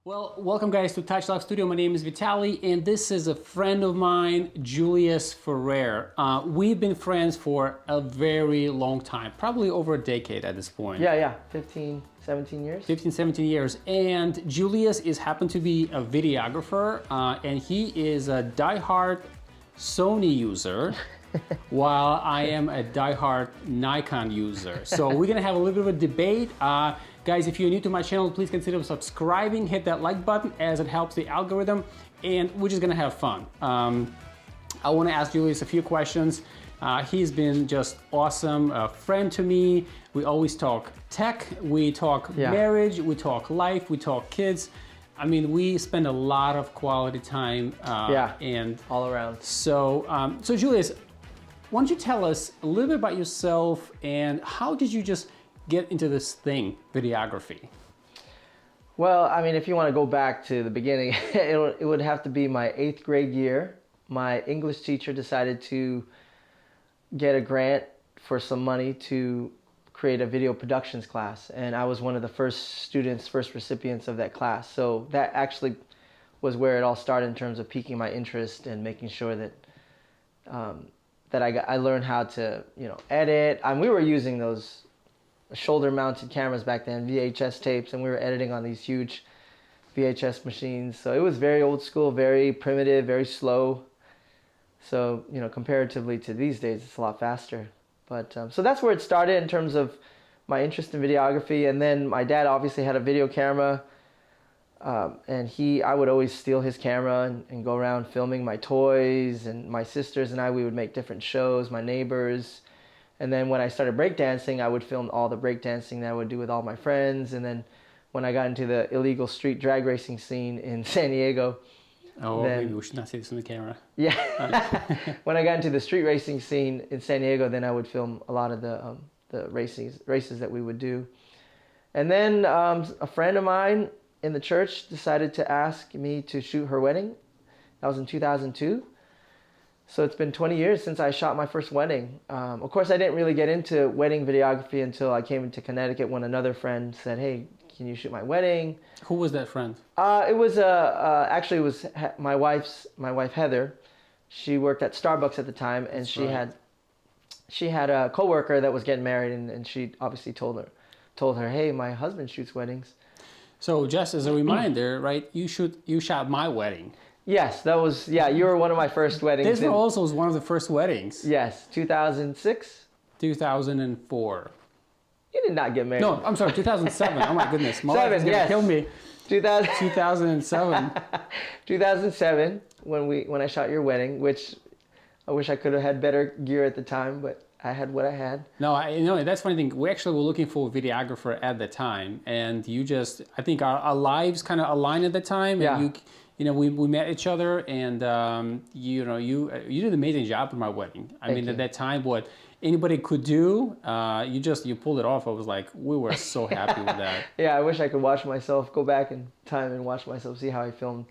Well, welcome guys to Touch Life Studio. My name is Vitaly and this is a friend of mine, Julius Ferrer. We've been friends for a very long time, probably over a decade at this point. Yeah, 15, 17 years. 15, 17 years. And Julius happened to be a videographer and he is a diehard Sony user while I am a diehard Nikon user. So we're gonna have a little bit of a debate. Guys, if you're new to my channel, please consider subscribing, hit that like button as it helps the algorithm, and we're just gonna have fun. I wanna ask Julius a few questions. He's been just awesome, a friend to me. We always talk tech, we talk marriage, we talk life, we talk kids. I mean, we spend a lot of quality time. And all around. So, so Julius, why don't you tell us a little bit about yourself and how did you just get into this thing, videography? Well, I mean, if you want to go back to the beginning, it would have to be my 8th grade year. My English teacher decided to get a grant for some money to create a video productions class. And I was one of the first recipients of that class. So that actually was where it all started in terms of piquing my interest and making sure that I learned how to, edit. We were using those shoulder-mounted cameras back then, VHS tapes, and we were editing on these huge VHS machines. So it was very old school, very primitive, very slow. So, comparatively to these days, it's a lot faster. But so that's where it started in terms of my interest in videography. And then my dad obviously had a video camera, and I would always steal his camera and go around filming my toys, and my sisters and we would make different shows, my neighbors. And then when I started breakdancing, I would film all the breakdancing that I would do with all my friends. And then when I got into the illegal street drag racing scene in San Diego. Oh, maybe we should not say this in the camera. Yeah. When I got into the street racing scene in San Diego, then I would film a lot of the races that we would do. And then a friend of mine in the church decided to ask me to shoot her wedding. That was in 2002. So it's been 20 years since I shot my first wedding. Of course, I didn't really get into wedding videography until I came into Connecticut when another friend said, "Hey, can you shoot my wedding?" Who was that friend? It was actually it was my wife Heather. She worked at Starbucks at the time, and she had a coworker that was getting married, and she obviously told her, "Hey, my husband shoots weddings." So just as a reminder, right? You shot my wedding. Yes, that was, you were one of my first weddings. This also was one of the first weddings. Yes, 2006? 2004. You did not get married. No, I'm sorry, 2007. Oh my goodness. My wife is going to kill me. 2007. 2007, when I shot your wedding, which I wish I could have had better gear at the time, but I had what I had. No, that's funny thing. We actually were looking for a videographer at the time, and I think our lives kind of aligned at the time. Yeah. And we met each other, and you did an amazing job with my wedding. I mean, at that time, what anybody could do, you pulled it off. I was like, we were so happy with that. Yeah, I wish I could go back in time and watch myself, see how I filmed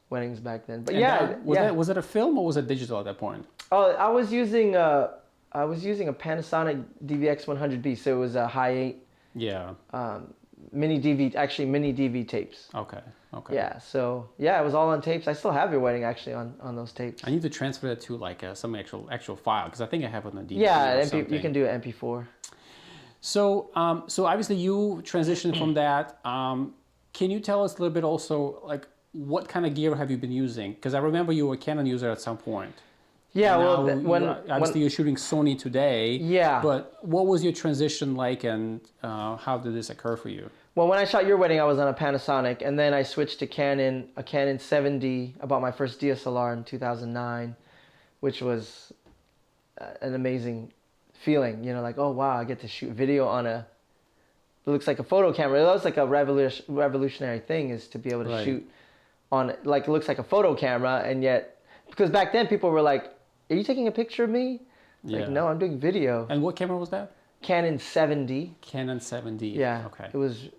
weddings back then. But was it a film or was it digital at that point? Oh, I was using a Panasonic DVX100B, so it was a high 8. Yeah. Mini DV tapes. Okay. Yeah, so it was all on tapes. I still have your wedding actually on those tapes. I need to transfer that to like some actual file because I think I have it on a DVD. Yeah, you can do an MP4. So obviously you transitioned from that. Can you tell us a little bit also like what kind of gear have you been using? Because I remember you were a Canon user at some point. Yeah, obviously you're shooting Sony today. Yeah. But what was your transition like, and how did this occur for you? Well, when I shot your wedding, I was on a Panasonic, and then I switched to Canon, a Canon 7D. I bought my first DSLR in 2009, which was an amazing feeling. Like, oh wow, I get to shoot video on it looks like a photo camera. That was like a revolutionary thing, is to be able to shoot on like it looks like a photo camera, and yet because back then people were like, "Are you taking a picture of me?" Like, no, I'm doing video. And what camera was that? Canon 7D. Canon 7D. Yeah. Okay. It was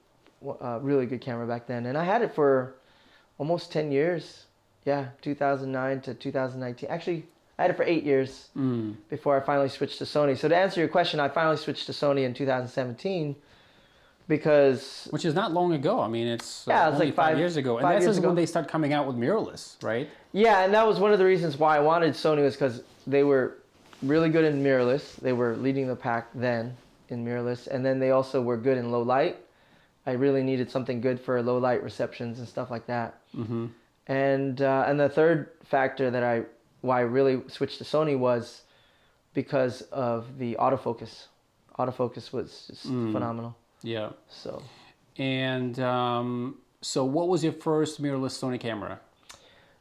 a really good camera back then, and I had it for almost 10 years. Yeah, 2009 to 2019. Actually, I had it for 8 years before I finally switched to Sony. So to answer your question, I finally switched to Sony in 2017. because Which is not long ago. I mean, it's Yeah, it's only like 5 years ago. And 5 that's years just when ago. they start coming out with mirrorless, right? yeah, and that was one of the reasons why I wanted Sony was because they were really good in mirrorless. They were leading the pack then in mirrorless, and then they also were good in low light. I really needed something good for low light receptions and stuff like that. Mm-hmm. And the third factor that why I really switched to Sony was because of the autofocus. Autofocus was just phenomenal. Yeah. So And so what was your first mirrorless Sony camera?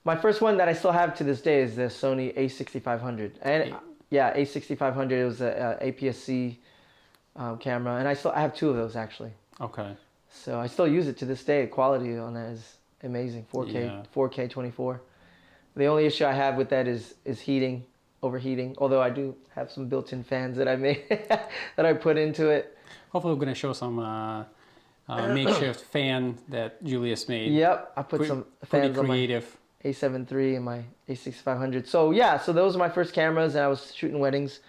my first one that I still have to this day is the Sony A6500. And yeah, A6500, it was a APS-C camera, and I have two of those actually. Okay. So I still use it to this day. The quality on that is amazing. 4K, Yeah. 4K 24. The only issue I have with that is heating, overheating. Although I do have some built-in fans that I made that I put into it. Hopefully we're going to show some makeshift fan that Julius made. Yep, I put some fans Pretty creative. on my A7 III and my A6500. So yeah, so those are my first cameras, and I was shooting weddings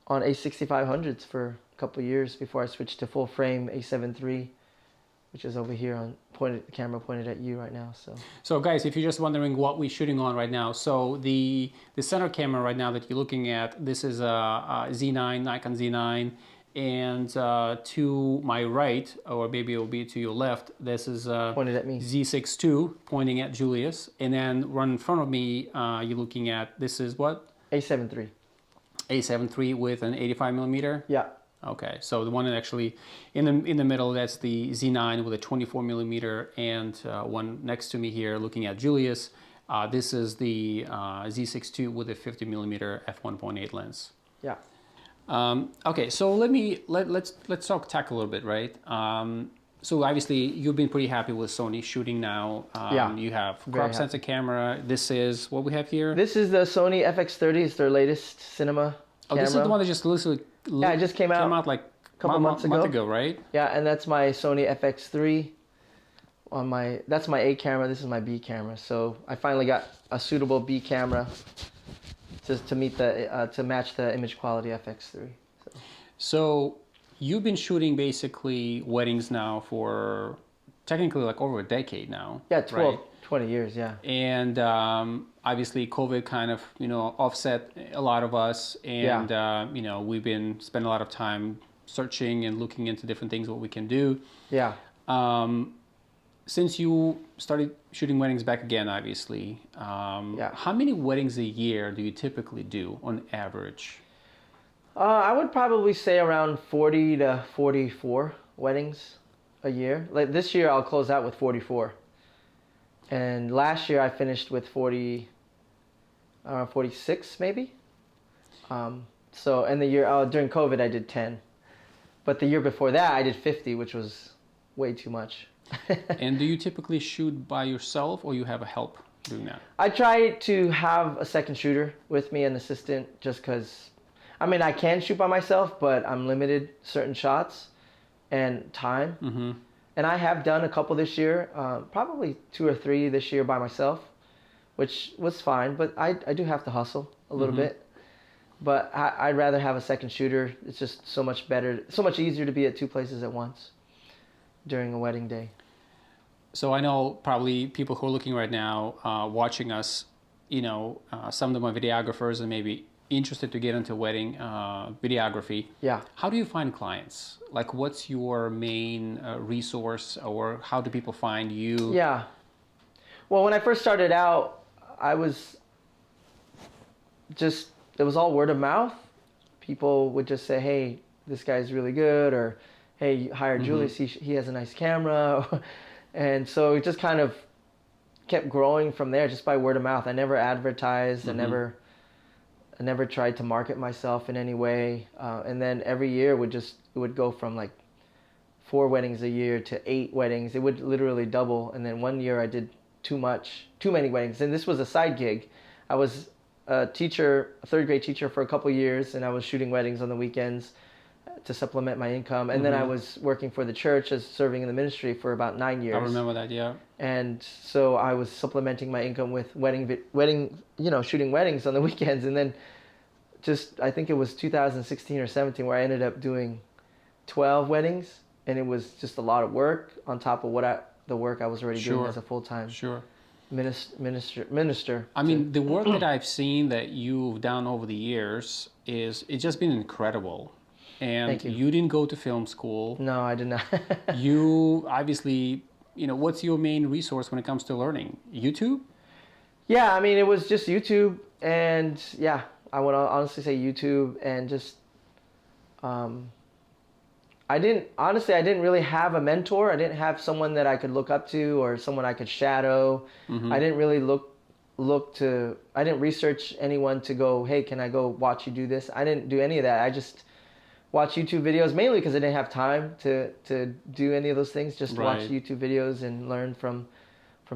on A6500s for a couple of years before I switched to full frame A7 III, which is over here on camera pointed at you right now. So guys, if you're just wondering what we're shooting on right now, so the center camera right now that you're looking at, this is a Z9, Nikon Z9, and to my right, or maybe it will be to your left, this is pointed at me. Z6 II pointing at Julius, and then right in front of me, you're looking at, this is what? A7 III. A7 III with an 85 millimeter? Yeah. Okay, so the one that actually in the middle, that's the Z9 with a 24 millimeter, and one next to me here looking at Julius, this is the Z6 II with a 50 millimeter f1.8 lens. Yeah. Okay, so let's tack a little bit, right? So obviously you've been pretty happy with Sony shooting now. Yeah, You have very crop happy. sensor camera. This is what we have here. This is the Sony FX30. It's their latest cinema camera. This is the one that just literally Yeah, it just came out like a couple months ago. Right? Yeah, and that's my Sony FX3. That's my A camera. This is my B camera. So I finally got a suitable B camera to meet to match the image quality FX3. So you've been shooting basically weddings now for technically like over a decade now. Yeah, 12, right? 20 years, yeah. And obviously COVID kind of, offset a lot of us. And, we've been spending a lot of time searching and looking into different things, what we can do. Yeah. Since you started shooting weddings back again, obviously, how many weddings a year do you typically do on average? I would probably say around 40 to 44 weddings a year. Like this year, I'll close out with 44. And last year, I finished with 46 maybe. So, and the year during COVID, I did 10. But the year before that, I did 50, which was way too much. And do you typically shoot by yourself, or you have a help doing that? I try to have a second shooter with me, an assistant, just because, I can shoot by myself, but I'm limited certain shots and time. Mm-hmm. And I have done a couple this year, probably 2 or 3 this year by myself, which was fine, but I do have to hustle a little bit. But I'd rather have a second shooter. It's just so much better, so much easier to be at 2 places at once during a wedding day. So I know probably people who are looking right now, watching us, some of them are videographers and maybe interested to get into wedding videography. Yeah. How do you find clients? Like, what's your main resource, or how do people find you? Yeah. Well, when I first started out, it was all word of mouth. People would just say, hey, this guy's really good, or hey, hire Julius, he has a nice camera. And so it just kind of kept growing from there, just by word of mouth. I never advertised. I never tried to market myself in any way. And then every year it would go from like 4 weddings a year to 8 weddings. It would literally double. And then one year I did too many weddings. And this was a side gig. I was a teacher, a 3rd grade teacher for a couple years, and I was shooting weddings on the weekends to supplement my income. And then I was working for the church as serving in the ministry for about 9 years. I remember that, yeah. And so I was supplementing my income with shooting weddings on the weekends. And then I think it was 2016 or 17 where I ended up doing 12 weddings and it was just a lot of work on top of the work I was already doing as a full-time minister. I mean, the work that I've seen that you've done over the years it's just been incredible. And Thank you. You didn't go to film school. No, I did not. You obviously, what's your main resource when it comes to learning? YouTube? Yeah, I mean, it was just YouTube, and yeah, I would honestly say YouTube, and just I didn't really have a mentor. I didn't have someone that I could look up to or someone I could shadow. Mm-hmm. I didn't really I didn't research anyone to go, hey, can I go watch you do this? I didn't do any of that. I just watched YouTube videos mainly because I didn't have time to do any of those things. Just watch YouTube videos and learn from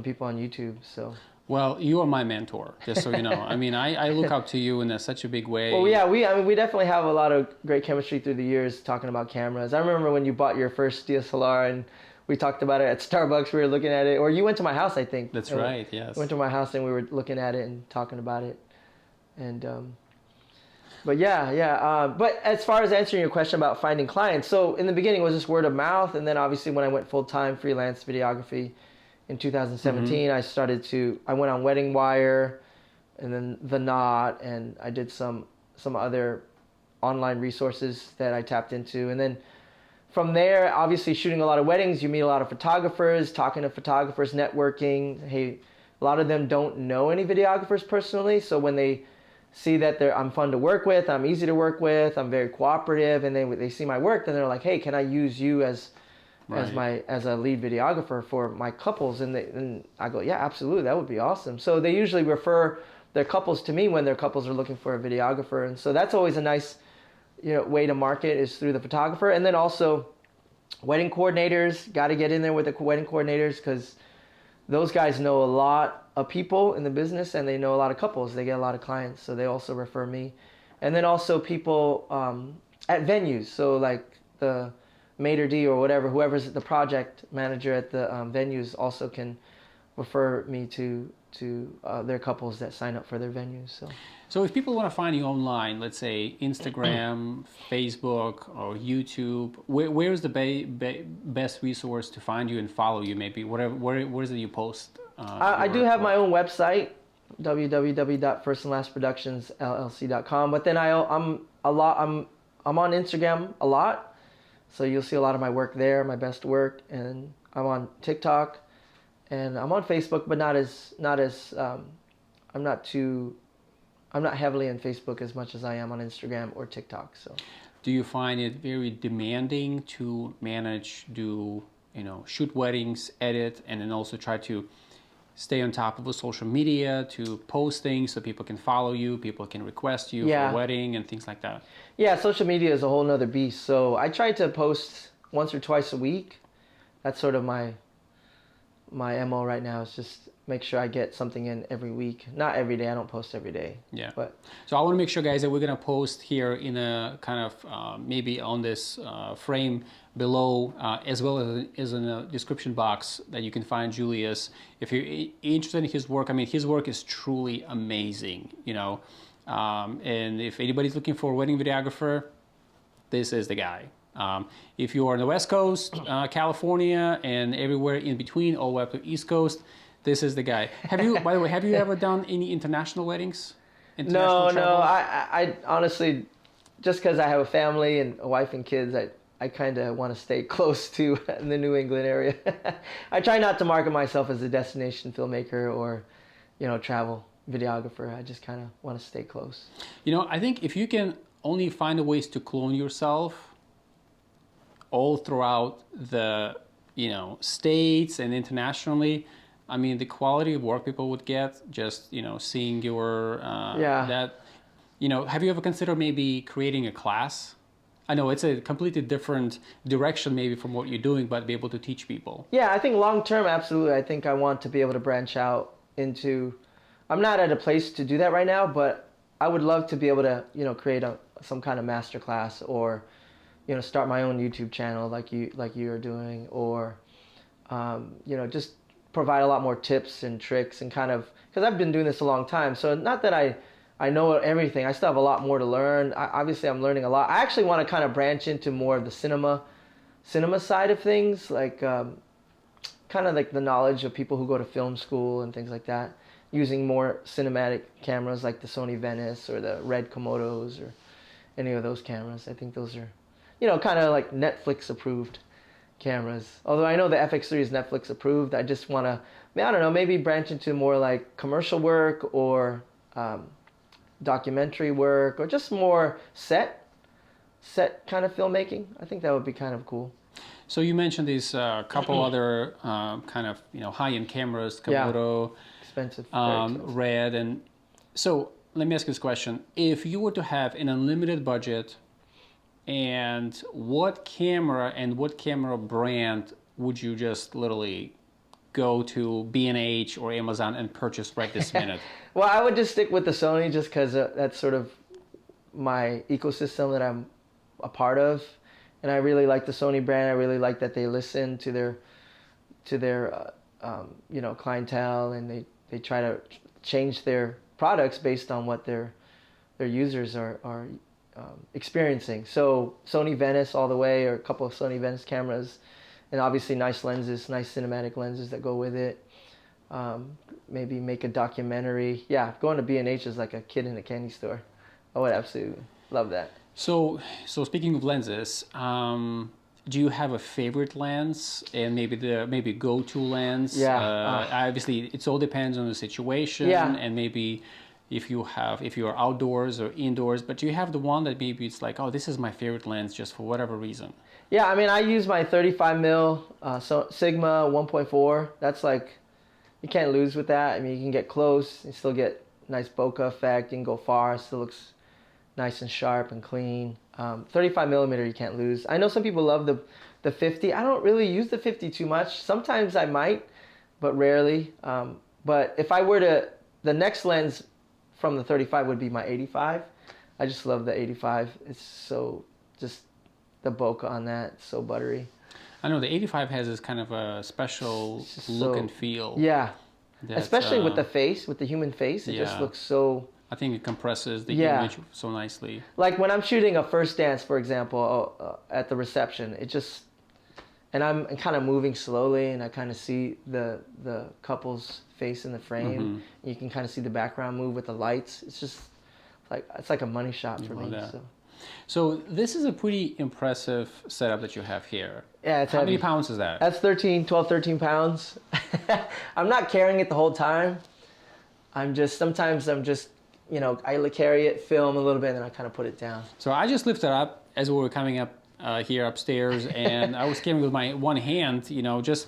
people on YouTube. So. Well, you are my mentor, just so you know. I mean, I look up to you in such a big way. Well, yeah, we definitely have a lot of great chemistry through the years talking about cameras. I remember when you bought your first DSLR and we talked about it at Starbucks. We were looking at it, or you went to my house, I think. That's right. Yes. Went to my house and we were looking at it and talking about it, and but yeah. But as far as answering your question about finding clients, so in the beginning it was just word of mouth, and then obviously when I went full time freelance videography. In 2017, I went on Wedding Wire, and then The Knot, and I did some other online resources that I tapped into. And then from there, obviously shooting a lot of weddings, you meet a lot of photographers, talking to photographers, networking. Hey, a lot of them don't know any videographers personally, so when they see that I'm fun to work with, I'm easy to work with, I'm very cooperative, and they see my work, then they're like, hey, can I use you as a lead videographer for my couples? And I go, yeah, absolutely, that would be awesome. So they usually refer their couples to me when their couples are looking for a videographer, and so that's always a nice way to market, is through the photographer. And then also wedding coordinators, got to get in there with the wedding coordinators, because those guys know a lot of people in the business and they know a lot of couples. They get a lot of clients, so they also refer me. And then also people at venues, so like the maitre d' or whatever, whoever's the project manager at the venues also can refer me to their couples that sign up for their venues. So if people want to find you online, let's say Instagram, Facebook, or YouTube, where is the best resource to find you and follow you? Maybe where is it you post? I do have my own website, www.firstandlastproductionsllc.com. But then I'm on Instagram a lot. So you'll see a lot of my work there, my best work, and I'm on TikTok, and I'm on Facebook, but I'm not heavily in Facebook as much as I am on Instagram or TikTok. So, do you find it very demanding to manage, shoot weddings, edit, and then also try to stay on top of the social media, to post things so people can follow you, people can request you for a wedding and things like that? Yeah, social media is a whole nother beast. So I try to post once or twice a week. That's sort of my MO right now, is just make sure I get something in every week. Not every day, I don't post every day. Yeah. But so I want to make sure, guys, that we're going to post here in a kind of maybe on this frame below, as well as in a description box, that you can find Julius. If you're interested in his work, I mean, his work is truly amazing, and if anybody's looking for a wedding videographer, this is the guy. If you are on the West Coast, California, and everywhere in between, all the way up to East Coast, this is the guy. By the way, have you ever done any international weddings? No. I honestly, just because I have a family and a wife and kids, I kind of want to stay close to the New England area. I try not to market myself as a destination filmmaker or, travel videographer. I just kind of want to stay close. I think if you can only find ways to clone yourself all throughout the, states and internationally, I mean, the quality of work people would get just, seeing your, have you ever considered maybe creating a class? I know it's a completely different direction maybe from what you're doing, but be able to teach people. Yeah, I think long term, absolutely. I think I want to be able to branch out into, I'm not at a place to do that right now, but I would love to be able to, create some kind of master class, or, start my own YouTube channel like you are doing, or, just provide a lot more tips and tricks, and kind of, because I've been doing this a long time. So not that I know everything. I still have a lot more to learn. Obviously, I'm learning a lot. I actually want to kind of branch into more of the cinema cinema side of things, like kind of like the knowledge of people who go to film school and things like that, using more cinematic cameras like the Sony Venice or the Red Komodos or any of those cameras. I think those are, you know, kind of like Netflix approved cameras. Although I know the FX3 is Netflix approved, I just want to, I don't know, maybe branch into more like commercial work or documentary work or just more set kind of filmmaking. I think that would be kind of cool. So you mentioned these couple other kind of, you know, high-end cameras, Komodo, expensive, Red, and so let me ask you this question: if you were to have an unlimited budget, and what camera and what camera brand would you just literally go to B&H or Amazon and purchase right this minute? Well, I would just stick with the Sony just because that's sort of my ecosystem that I'm a part of. And I really like the Sony brand. I really like that they listen to their you know, clientele, and they try to change their products based on what their users are experiencing. So Sony Venice all the way, or a couple of Sony Venice cameras, and obviously nice lenses, nice cinematic lenses that go with it. Maybe make a documentary. Yeah, going to B&H is like a kid in a candy store. I would absolutely love that. So speaking of lenses, do you have a favorite lens and maybe go-to lens? Yeah. Obviously, it all depends on the situation, Yeah. and maybe if you are outdoors or indoors. But do you have the one that maybe it's like, oh, this is my favorite lens just for whatever reason? Yeah, I mean, I use my 35mm Sigma 1.4. That's like, you can't lose with that. I mean, you can get close, you still get nice bokeh effect. You can go far, it still looks nice and sharp and clean. 35mm you can't lose. I know some people love the 50. I don't really use the 50 too much. Sometimes I might, but rarely. But if I were to, the next lens from the 35 would be my 85. I just love the 85. It's so, just the bokeh on that, it's so buttery. I know the 85 has this kind of a special look and feel. Yeah, that, especially with the face, with the human face, it just looks so... I think it compresses the image so nicely. Like when I'm shooting a first dance, for example, at the reception, it just, and I'm kind of moving slowly, and I kind of see the couple's face in the frame. Mm-hmm. You can kind of see the background move with the lights. It's just like, it's like a money shot for me. So this is a pretty impressive setup that you have here. Yeah, it's How heavy. many pounds is that? That's 13 pounds. I'm not carrying it the whole time. Sometimes I'm just, you know, I carry it, film a little bit, and then I kind of put it down. So I just lifted up as we were coming up here upstairs, and I was carrying with my one hand. You know, it's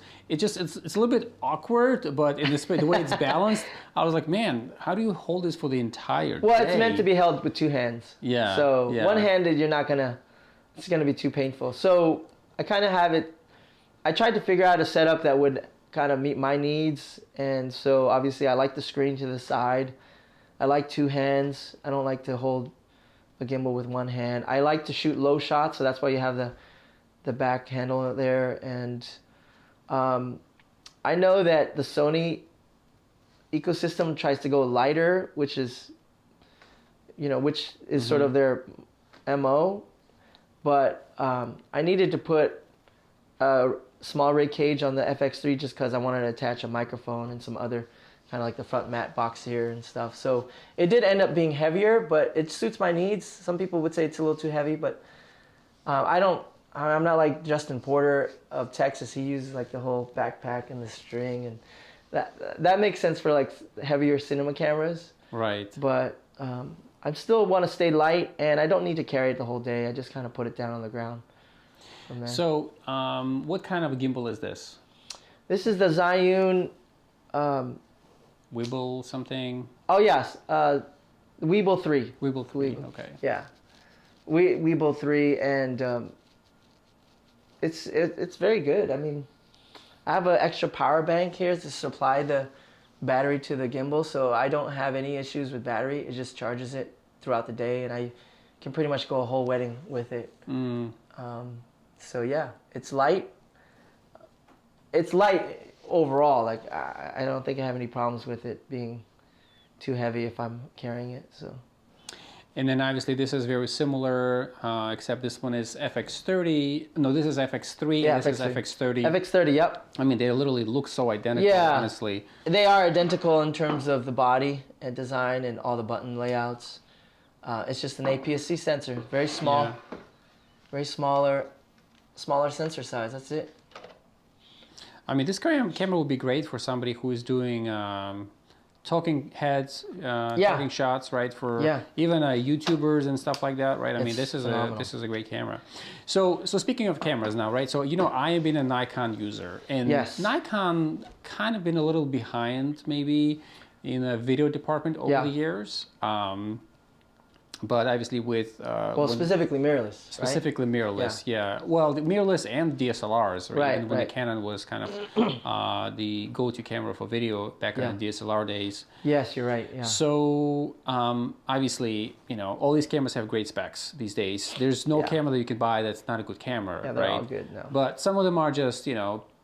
a little bit awkward, but in the way it's balanced, I was like, man, how do you hold this for the entire day? Well, it's meant to be held with two hands. Yeah. So one-handed, it's gonna be too painful. So I kind of have it. I tried to figure out a setup that would kind of meet my needs, and so obviously I like the screen to the side. I like two hands. I don't like to hold a gimbal with one hand. I like to shoot low shots, so that's why you have the back handle there. And I know that the Sony ecosystem tries to go lighter, which is sort of their MO. But I needed to put a small rig cage on the FX3 just because I wanted to attach a microphone and some other kind of like the front mat box here and stuff. So it did end up being heavier, but it suits my needs. Some people would say it's a little too heavy, but I'm not like Justin Porter of Texas. He uses like the whole backpack and the string, and that makes sense for like heavier cinema cameras. Right. But I still want to stay light, and I don't need to carry it the whole day. I just kind of put it down on the ground from there. So what kind of a gimbal is this? This is the Zhiyun Weeble something? Oh yes, Weeble 3. Weeble 3, okay. Yeah, Weeble 3, and it's very good. I mean, I have an extra power bank here to supply the battery to the gimbal, so I don't have any issues with battery. It just charges it throughout the day, and I can pretty much go a whole wedding with it. So yeah, it's light. It's light overall. Like I don't think I have any problems with it being too heavy if I'm carrying it. So. And then obviously this is very similar, except this one is FX30. No, this is FX3, Yeah, and this is FX30. FX30, yep. I mean, they literally look so identical, Yeah. honestly. They are identical in terms of the body and design and all the button layouts. It's just an APS-C sensor, very small, Yeah. very smaller sensor size. That's it. I mean, this camera would be great for somebody who is doing talking heads, talking shots, right? For even YouTubers and stuff like that, right? I mean, this is a great camera. So speaking of cameras now, right? So I have been a Nikon user, and Nikon kind of been a little behind maybe in the video department over the years. But obviously with... specifically mirrorless, Specifically mirrorless, yeah. Well, the mirrorless and DSLRs, right? Even when the Canon was kind of the go-to camera for video back in the DSLR days. Yes, you're right, yeah. So, obviously, all these cameras have great specs these days. There's no camera that you can buy that's not a good camera, yeah, they're all good now. But some of them are just,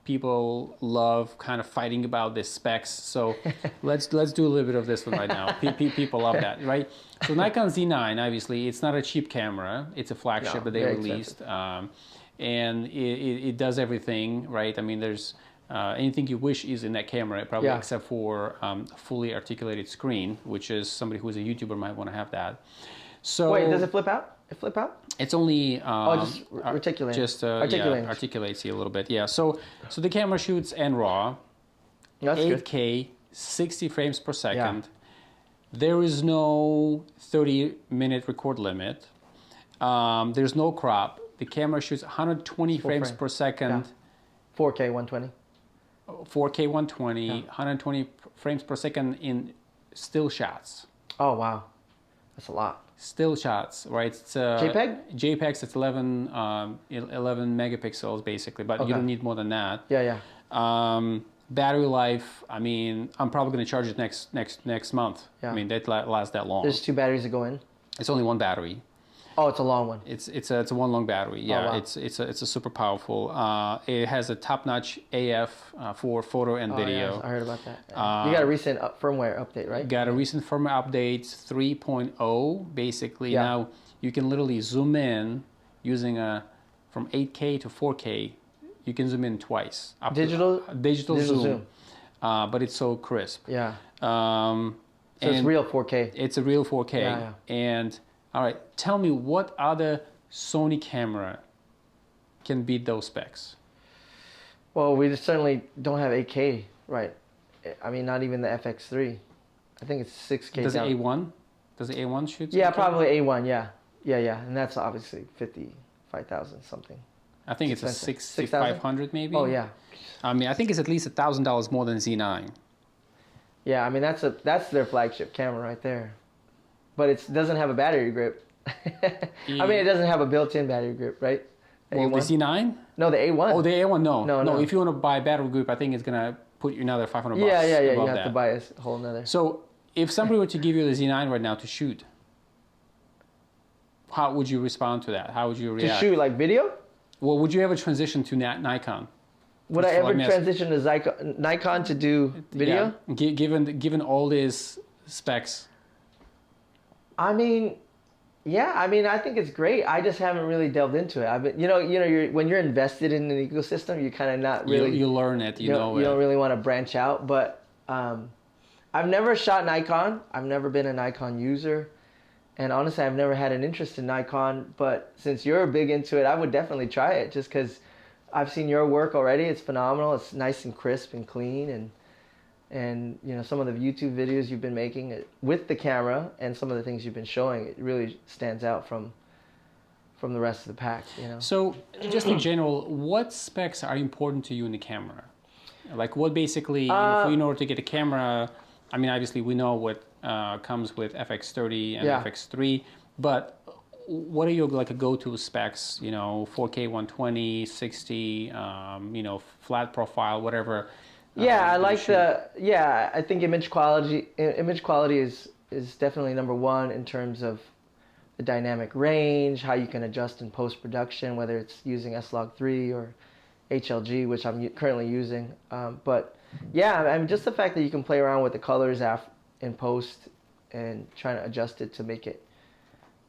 people love kind of fighting about the specs. So let's do a little bit of this one right now. People love that, right? So Nikon Z9, obviously, it's not a cheap camera. It's a flagship that they released. And it does everything, right? I mean, there's anything you wish is in that camera, probably except for a fully articulated screen, which is somebody who's a YouTuber might want to have that. So wait, does it flip out? It flip out? It's only just articulating. Just articulates you a little bit. Yeah. So the camera shoots in RAW, 8K, 60 frames per second. Yeah. There is no 30-minute record limit. There's no crop. The camera shoots 120 frames per second. Yeah. 4K 120. 4K 120, 120 frames per second in still shots. Oh wow, that's a lot. Still shots, right? It's JPEG? JPEGs, it's 11 megapixels basically, but you don't need more than that. Yeah, yeah. Battery life, I mean, I'm probably going to charge it next month. Yeah. I mean, that lasts that long. There's 2 batteries that go in? It's only one battery. Oh, it's a long one. It's a one long battery. Yeah, wow. it's a super powerful. It has a top-notch AF for photo and video. Yeah, I heard about that. You got a recent firmware update, right? Got a recent firmware update, 3.0. Basically, now you can literally zoom in using from 8K to 4K. You can zoom in twice. Digital zoom. But it's so crisp. Yeah. So it's real 4K. It's a real 4K. Yeah. And all right, tell me what other Sony camera can beat those specs? Well, we certainly don't have 8K, right? I mean, not even the FX3. I think it's 6K. Does the A1? Does the A1 shoot? Yeah, probably A1. Yeah, and that's obviously 55,000 something. I think it's a 6,500 maybe. Oh yeah. I mean, I think it's at least $1,000 more than Z9. Yeah, I mean that's their flagship camera right there, but it doesn't have a battery grip. I mean, it doesn't have a built-in battery grip, right? Well, the Z9? No, the A1. Oh, the A1, no. No. If you want to buy battery grip, I think it's gonna put you another $500. Yeah. You have that. to buy a whole nother. So, if somebody were to give you the Z9 right now to shoot, how would you respond to that? How would you react? To shoot like video? Well, would you ever transition to Nikon? Would I ever transition to Nikon to do video? Yeah. Given all these specs. I mean, yeah. I mean, I think it's great. I just haven't really delved into it. When you're invested in an ecosystem, you kind of not really. You learn it. You know. You don't really want to branch out. But I've never shot Nikon. I've never been a Nikon user. And honestly, I've never had an interest in Nikon, but since you're big into it, I would definitely try it just because I've seen your work already. It's phenomenal. It's nice and crisp and clean. And some of the YouTube videos you've been making with the camera and some of the things you've been showing, it really stands out from the rest of the pack. So just in general, what specs are important to you in the camera? Like what basically, in order to get a camera, I mean, obviously we know what comes with FX30 and FX3, but what are your like a go-to specs? 4K 120, 60, flat profile, whatever. Yeah, I like I think image quality is definitely number one in terms of the dynamic range, how you can adjust in post-production, whether it's using S-Log3 or HLG, which I'm currently using. But yeah, I mean, just the fact that you can play around with the colors in post and trying to adjust it to make it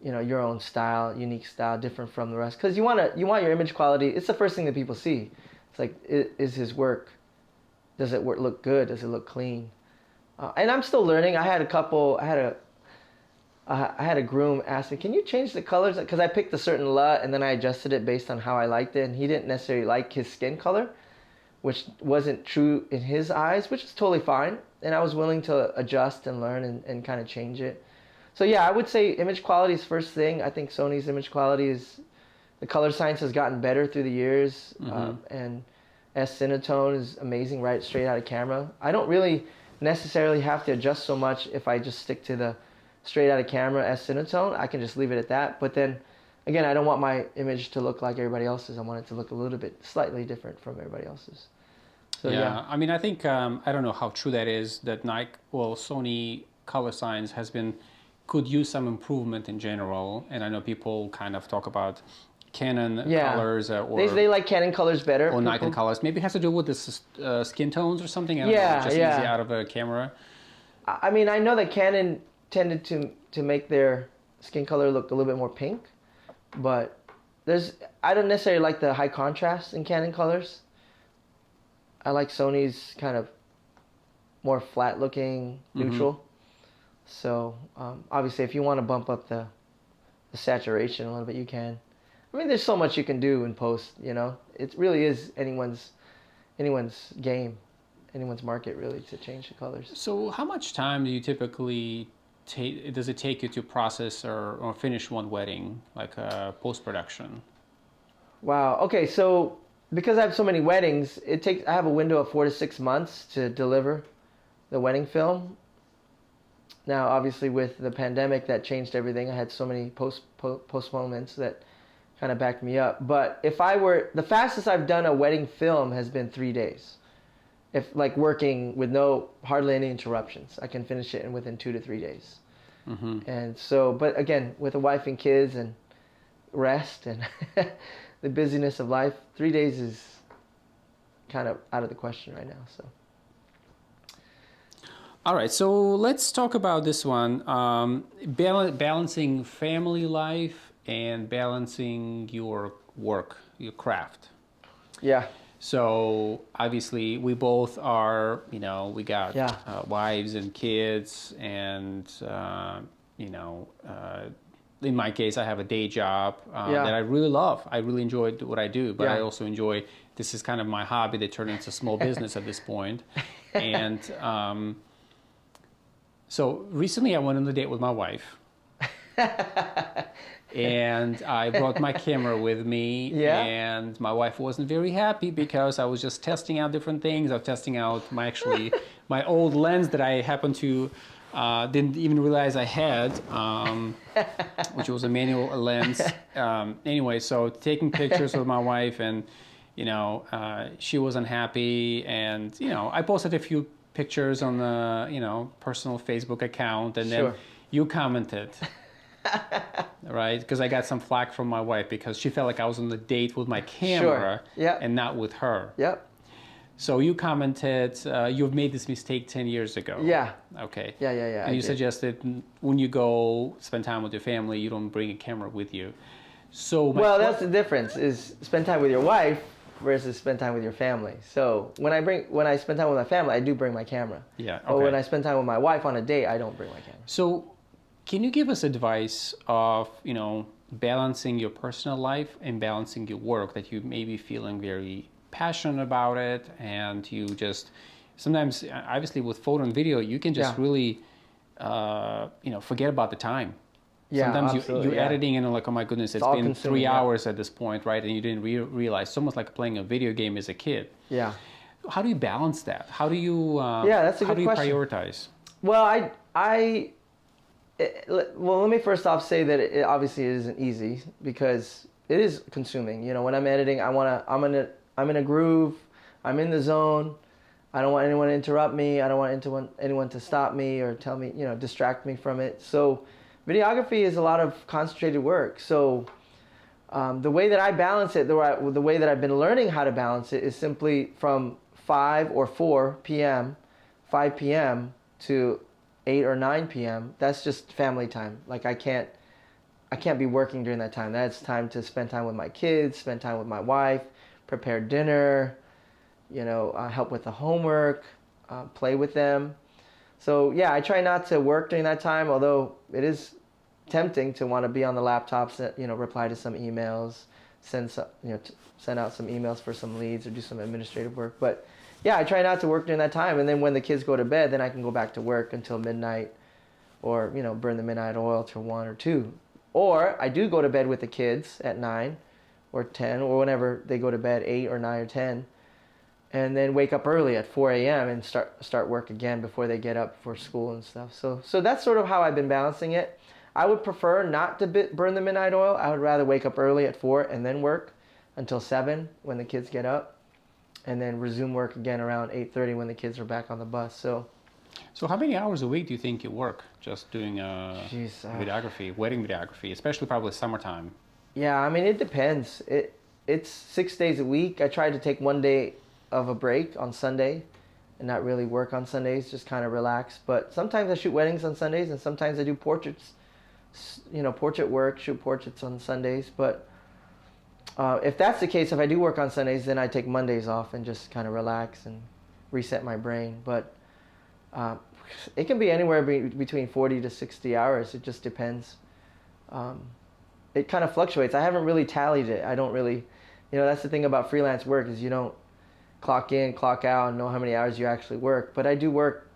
your own style, unique style, different from the rest. Because you want your image quality. It's the first thing that people see. It's like, is his work, does it look good? Does it look clean? And I'm still learning. I had a groom ask me, can you change the colors? Because I picked a certain LUT and then I adjusted it based on how I liked it. And he didn't necessarily like his skin color, which wasn't true in his eyes, which is totally fine. And I was willing to adjust and learn and kind of change it. So yeah, I would say image quality is first thing. I think Sony's image quality is, the color science has gotten better through the years. And S-Cinetone is amazing, right straight out of camera. I don't really necessarily have to adjust so much if I just stick to the straight out of camera S-Cinetone. I can just leave it at that. But then again, I don't want my image to look like everybody else's. I want it to look a little bit slightly different from everybody else's. So yeah. I mean, I think, I don't know how true that is, that Sony color science could use some improvement in general. And I know people kind of talk about Canon colors or they like Canon colors better. Or Nikon colors. Maybe it has to do with the skin tones or something. I don't know, just easy out of a camera. I mean, I know that Canon tended to make their skin color look a little bit more pink, but I don't necessarily like the high contrast in Canon colors. I like Sony's kind of more flat looking, neutral. So obviously if you want to bump up the saturation a little bit, you can. I mean, there's so much you can do in post, It really is anyone's game, anyone's market really, to change the colors. So how much time do you typically does it take you to process or finish one wedding, like post-production? Wow. Okay, so because I have so many weddings, I have a window of 4 to 6 months to deliver the wedding film. Now, obviously, with the pandemic, that changed everything. I had so many postponements that kind of backed me up. But the fastest I've done a wedding film has been 3 days. If like working with hardly any interruptions, I can finish it within 2 to 3 days. And so, but again, with a wife and kids and rest and the busyness of life, 3 days is kind of out of the question right now. So. All right, so let's talk about this one, balancing family life and balancing your work, your craft. Yeah. So obviously we both are, we got wives and kids, and in my case, I have a day job that I really love. I really enjoy what I do, but I also enjoy, this is kind of my hobby that turned into small business at this point. And so recently I went on a date with my wife. And I brought my camera with me, and my wife wasn't very happy because I was just testing out different things. I was testing out my old lens that I happened to didn't even realize I had, which was a manual lens. Anyway, so taking pictures with my wife, and she wasn't happy, and I posted a few pictures on the personal Facebook account, and then you commented. Right, because I got some flack from my wife because she felt like I was on the date with my camera and not with her. So you commented, you've made this mistake 10 years ago. Yeah. Okay. Yeah. And you suggested when you go spend time with your family, you don't bring a camera with you. So that's the difference, is spend time with your wife versus spend time with your family. So when I spend time with my family, I do bring my camera. Yeah. Okay. But when I spend time with my wife on a date, I don't bring my camera. So can you give us advice of, balancing your personal life and balancing your work, that you may be feeling very passionate about it, and you just, sometimes, obviously with photo and video, you can just really, forget about the time. Yeah, sometimes you're editing and like, oh my goodness, it's been 3 hours at this point, right? And you didn't realize. It's almost like playing a video game as a kid. Yeah. How do you balance that? How do you, that's a good question. How do you prioritize? Well, well, let me first off say that it obviously isn't easy, because it is consuming. When I'm editing, I'm in a groove, I'm in the zone. I don't want anyone to interrupt me. I don't want anyone to stop me or tell me, distract me from it. So videography is a lot of concentrated work. So the way that I balance it, the way that I've been learning how to balance it, is simply from 4 p.m. to 8 or 9 p.m. That's just family time. Like I can't I can't be working during that time. That's time to spend time with my kids, spend time with my wife, prepare dinner, you know, help with the homework, play with them. So yeah, I try not to work during that time, although it is tempting to want to be on the laptops, you know, reply to some emails, send out some emails for some leads or do some administrative work. But yeah, I try not to work during that time. And then when the kids go to bed, then I can go back to work until midnight, or, you know, burn the midnight oil till 1 or 2. Or I do go to bed with the kids at 9 or 10, or whenever they go to bed, 8 or 9 or 10, and then wake up early at 4 a.m. and start work again before they get up for school and stuff. So that's sort of how I've been balancing it. I would prefer not to burn the midnight oil. I would rather wake up early at 4 and then work until 7 when the kids get up, and then resume work again around 8:30 when the kids are back on the bus. So how many hours a week do you think you work just doing videography, wedding videography, especially probably summertime? Yeah, I mean, it depends. It's 6 days a week. I try to take 1 day of a break on Sunday and not really work on Sundays, just kind of relax. But sometimes I shoot weddings on Sundays, and sometimes I do portraits, you know, portrait work, shoot portraits on Sundays. But if that's the case, if I do work on Sundays, then I take Mondays off and just kind of relax and reset my brain. But it can be anywhere between 40 to 60 hours. It just depends. It kind of fluctuates. I haven't really tallied it. I don't really, you know, that's the thing about freelance work, is you don't clock in, clock out, and know how many hours you actually work. But I do work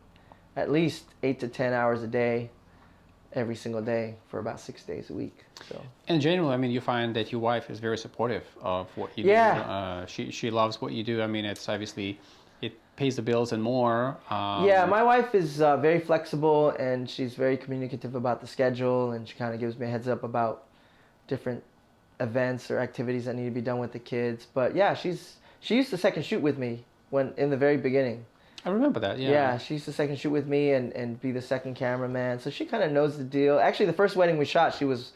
at least 8 to 10 hours a day, every single day, for about 6 days a week. So. In general, I mean, you find that your wife is very supportive of what you do. She loves what you do. I mean, it's obviously, it pays the bills and more. Yeah, my wife is very flexible, and she's very communicative about the schedule, and she kind of gives me a heads up about different events or activities that need to be done with the kids. But yeah, she used to second shoot with me in the very beginning. I remember that, yeah. Yeah, she used to second shoot with me and be the second cameraman. So she kind of knows the deal. Actually, the first wedding we shot, she was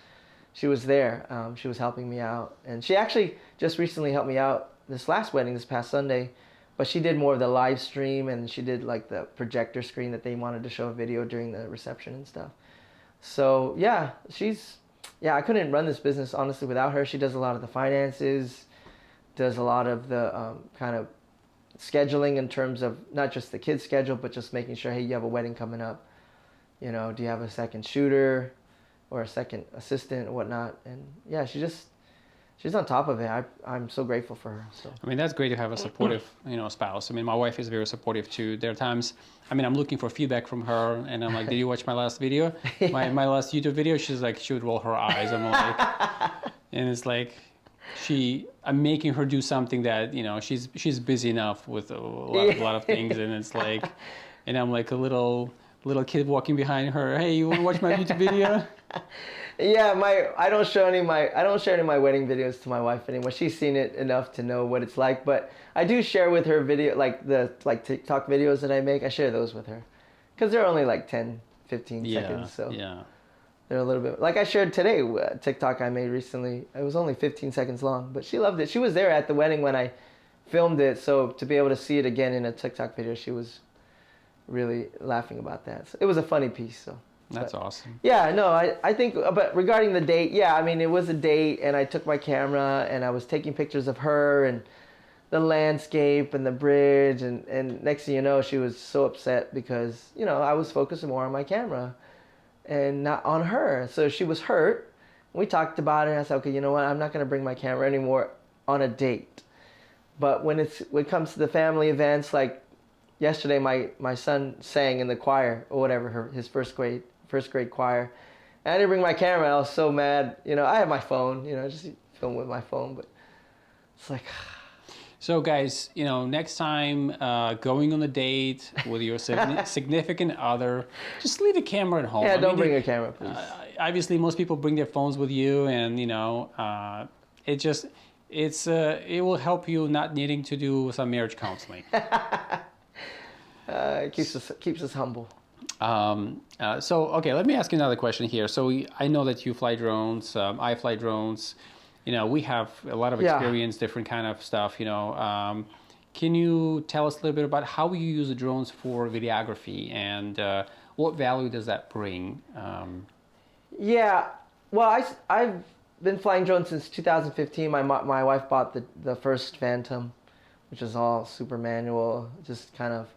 there. She was helping me out. And she actually just recently helped me out this last wedding, this past Sunday. But she did more of the live stream, and she did like the projector screen that they wanted to show a video during the reception and stuff. So yeah, I couldn't run this business honestly without her. She does a lot of the finances, does a lot of the kind of scheduling in terms of not just the kids' schedule, but just making sure, hey, you have a wedding coming up. You know, do you have a second shooter or a second assistant or whatnot? And yeah, she's on top of it. I'm so grateful for her. So I mean, that's great to have a supportive, you know, spouse. I mean, my wife is very supportive too. There are times, I mean, I'm looking for feedback from her, and I'm like, did you watch my last video? Yeah. My last YouTube video? She's like, she would roll her eyes. I'm like, and it's like, I'm making her do something that, you know, she's busy enough with a lot of things, and it's like, and I'm like a little kid walking behind her. Hey, you want to watch my YouTube video? Yeah, I don't share any of my wedding videos to my wife anymore. She's seen it enough to know what it's like, but I do share with her video, like TikTok videos that I make. I share those with her because they're only like 10, 15 seconds. So yeah. They're a little bit, like I shared today, TikTok I made recently. It was only 15 seconds long, but she loved it. She was there at the wedding when I filmed it, so to be able to see it again in a TikTok video, she was really laughing about that. So it was a funny piece. So that's awesome. Yeah, no, I think, but regarding the date, yeah, I mean, it was a date, and I took my camera, and I was taking pictures of her and the landscape and the bridge, and next thing you know, she was so upset because, you know, I was focusing more on my camera and not on her. So she was hurt. We talked about it, and I said, okay, you know what, I'm not going to bring my camera anymore on a date. But when it comes to the family events, like yesterday, my son sang in the choir or whatever, his first grade choir. And I didn't bring my camera. I was so mad. You know, I have my phone. You know, I just film with my phone. But it's like. So guys, you know, next time going on a date with your significant other, just leave the camera at home. Yeah, don't bring a camera, please. Obviously, most people bring their phones with you, and you know, it will help you not needing to do some marriage counseling. It keeps us humble. So, okay, let me ask you another question here. So I know that you fly drones, I fly drones. You know, we have a lot of experience, different kind of stuff, you know. Can you tell us a little bit about how you use the drones for videography, and what value does that bring? Yeah, Well, I've been flying drones since 2015. My wife bought the first Phantom, which is all super manual, just kind of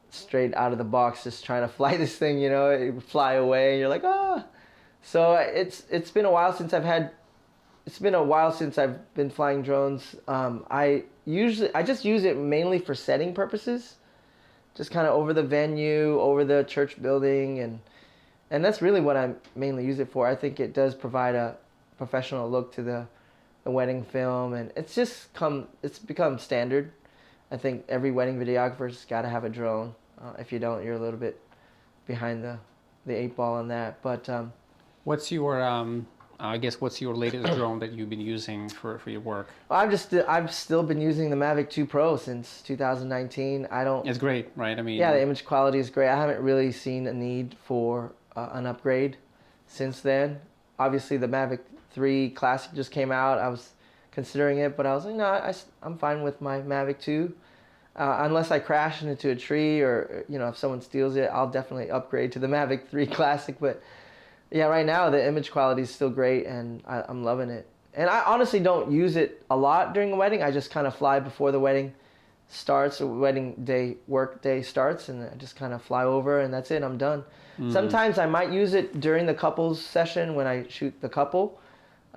straight out of the box, just trying to fly this thing. You know, it would fly away, and you're like, ah. So it's been a while since I've been flying drones. I just use it mainly for setting purposes, just kind of over the venue, over the church building, and that's really what I mainly use it for. I think it does provide a professional look to the wedding film, and it's become standard. I think every wedding videographer's got to have a drone. If you don't, you're a little bit behind the 8 ball on that. But what's your I guess what's your latest drone that you've been using for your work? I've still been using the Mavic 2 Pro since 2019. It's great, right? I mean, yeah, the image quality is great. I haven't really seen a need for an upgrade since then. Obviously, the Mavic 3 Classic just came out. I was considering it, but I was like, no, I'm fine with my Mavic 2. Unless I crash into a tree or, you know, if someone steals it, I'll definitely upgrade to the Mavic 3 Classic. But yeah, right now the image quality is still great, and I'm loving it. And I honestly don't use it a lot during a wedding. I just kind of fly before the wedding starts, or wedding day, work day starts, and I just kind of fly over, and that's it, I'm done. Sometimes I might use it during the couples session when I shoot the couple.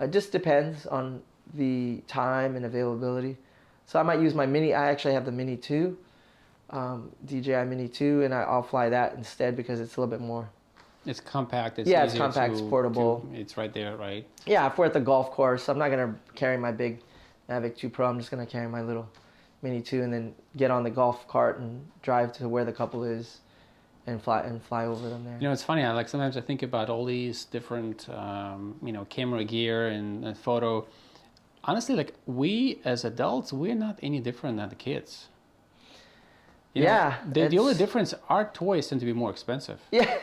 It just depends on the time and availability. So I might use my Mini. I actually have the Mini 2, DJI Mini 2, and I'll fly that instead because it's a little bit more. It's compact. It's yeah, it's compact. It's portable. It's right there, right? Yeah, if we're at the golf course, I'm not gonna carry my big Mavic 2 Pro. I'm just gonna carry my little Mini 2 and then get on the golf cart and drive to where the couple is, and fly over them there. You know, it's funny. Sometimes I think about all these different, camera gear and photo. Honestly, like we as adults, we're not any different than the kids. You know, the only difference, our toys tend to be more expensive. Yeah,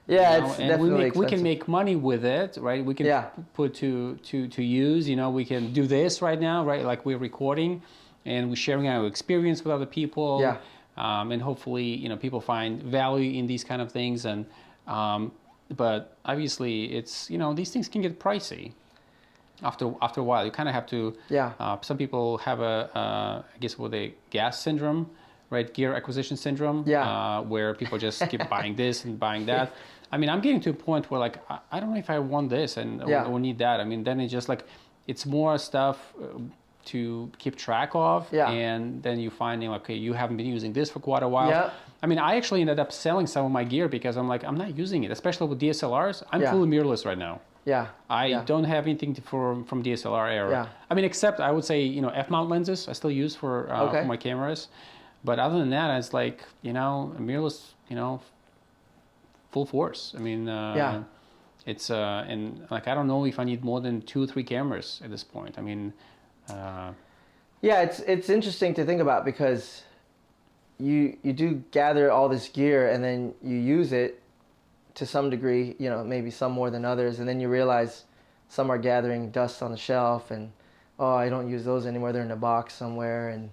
yeah, it's and definitely we can make money with it, right? We can put to use. You know, we can do this right now, right? Like we're recording, and we're sharing our experience with other people. Yeah. And hopefully, you know, people find value in these kind of things. And but obviously, it's, you know, these things can get pricey. After a while, you kind of have to. Yeah. Some people have I guess what they gas syndrome, right? Gear acquisition syndrome. Yeah. Where people just keep buying this and buying that. I mean, I'm getting to a point where like I don't know if I want this and or need that. I mean, then it's just like it's more stuff to keep track of. Yeah. And then you finding like, okay, you haven't been using this for quite a while. Yeah. I mean, I actually ended up selling some of my gear because I'm like, I'm not using it, especially with DSLRs. I'm fully mirrorless right now. Yeah. I don't have anything from DSLR era. Yeah. I mean, except I would say, you know, F-mount lenses I still use for my cameras. But other than that, it's like, you know, mirrorless, you know, full force. I mean, it's, and like, I don't know if I need more than 2 or 3 cameras at this point. I mean, yeah, it's interesting to think about because you do gather all this gear and then you use it to some degree, you know, maybe some more than others, and then you realize some are gathering dust on the shelf, and oh, I don't use those anymore, they're in a box somewhere, and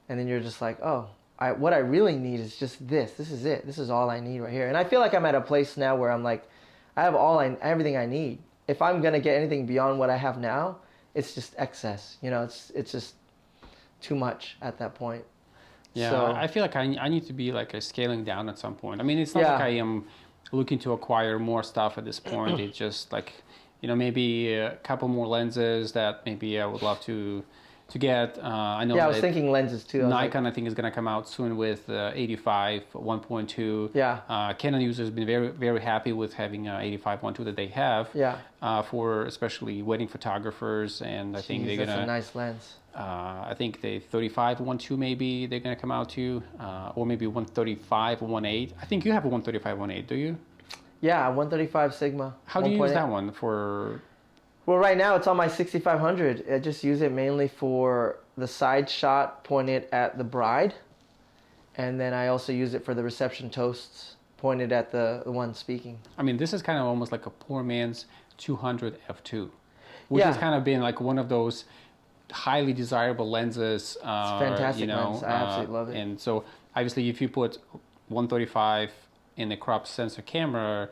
then you're just like, oh, what I really need is just this is it, this is all I need right here. And I feel like I'm at a place now where I'm like, I have everything I need. If I'm gonna get anything beyond what I have now, it's just excess, you know, it's just too much at that point. Yeah, so, I feel like I need to be like a scaling down at some point. I mean, it's not like I am looking to acquire more stuff at this point. It's just like, you know, maybe a couple more lenses that maybe I would love to get. I know. Yeah, I was thinking lenses too. Nikon, I think, is going to come out soon with 85 1.2. Yeah. Canon users have been very, very happy with having 85 1.2 that they have. Yeah. For especially wedding photographers, and I think they're gonna. That's a nice lens. I think the 35 1.2 maybe they're gonna come out to, or maybe 135 1.8. I think you have a 135 1.8, do you? Yeah, 135 Sigma. How do you use that one for? Well, right now it's on my 6500. I just use it mainly for the side shot pointed at the bride, and then I also use it for the reception toasts pointed at the one speaking. I mean, this is kind of almost like a poor man's 200 f2, which has kind of been like one of those highly desirable lenses. It's a fantastic lens. I absolutely love it. And so obviously if you put 135 in the crop sensor camera,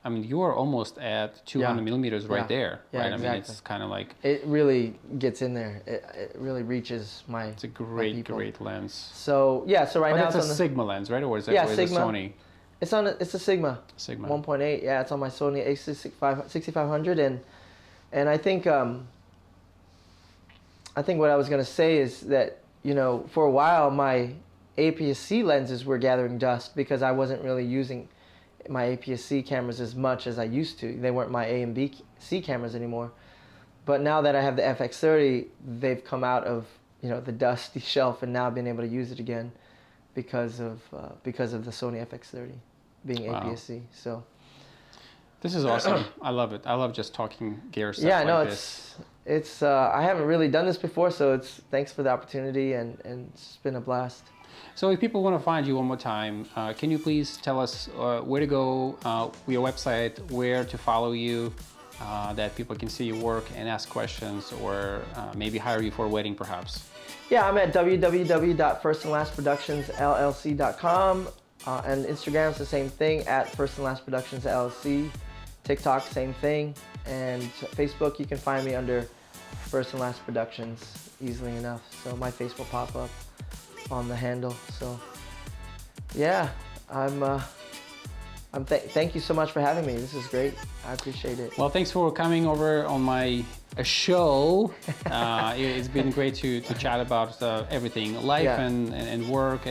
I mean, you are almost at 200 millimeters right there, Yeah, right? exactly. I mean, it's kind of like... It really gets in there. It really reaches my... It's a great lens. So, yeah, so right now it's it's a on Sigma lens, right? Or is it, yeah, or is Sigma. it Sony? It's a Sigma. Sigma. 1.8, yeah, it's on my Sony A6500, and I think what I was gonna say is that, you know, for a while my APS-C lenses were gathering dust because I wasn't really using my APS-C cameras as much as I used to. They weren't my A and B C cameras anymore. But now that I have the FX30, they've come out of, you know, the dusty shelf, and now I've been able to use it again because of the Sony FX30 being APS-C. So this is awesome. I love it. I love just talking gear stuff it's I haven't really done this before, so thanks for the opportunity, and it's been a blast. So if people want to find you one more time, can you please tell us where to go, your website, where to follow you, that people can see your work and ask questions, or maybe hire you for a wedding perhaps? Yeah, I'm at www.firstandlastproductionsllc.com, and Instagram's the same thing, at firstandlastproductionsllc. TikTok, same thing, and Facebook, you can find me under First and Last Productions easily enough. So my face will pop up on the handle. So yeah, thank you so much for having me. This is great. I appreciate it. Well, thanks for coming over on my show. It's been great to chat about everything, life and work.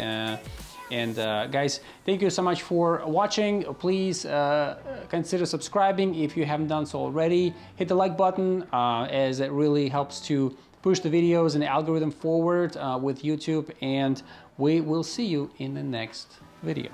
And guys, thank you so much for watching. Please consider subscribing if you haven't done so already. Hit the like button, as it really helps to push the videos and the algorithm forward with YouTube. And we will see you in the next video.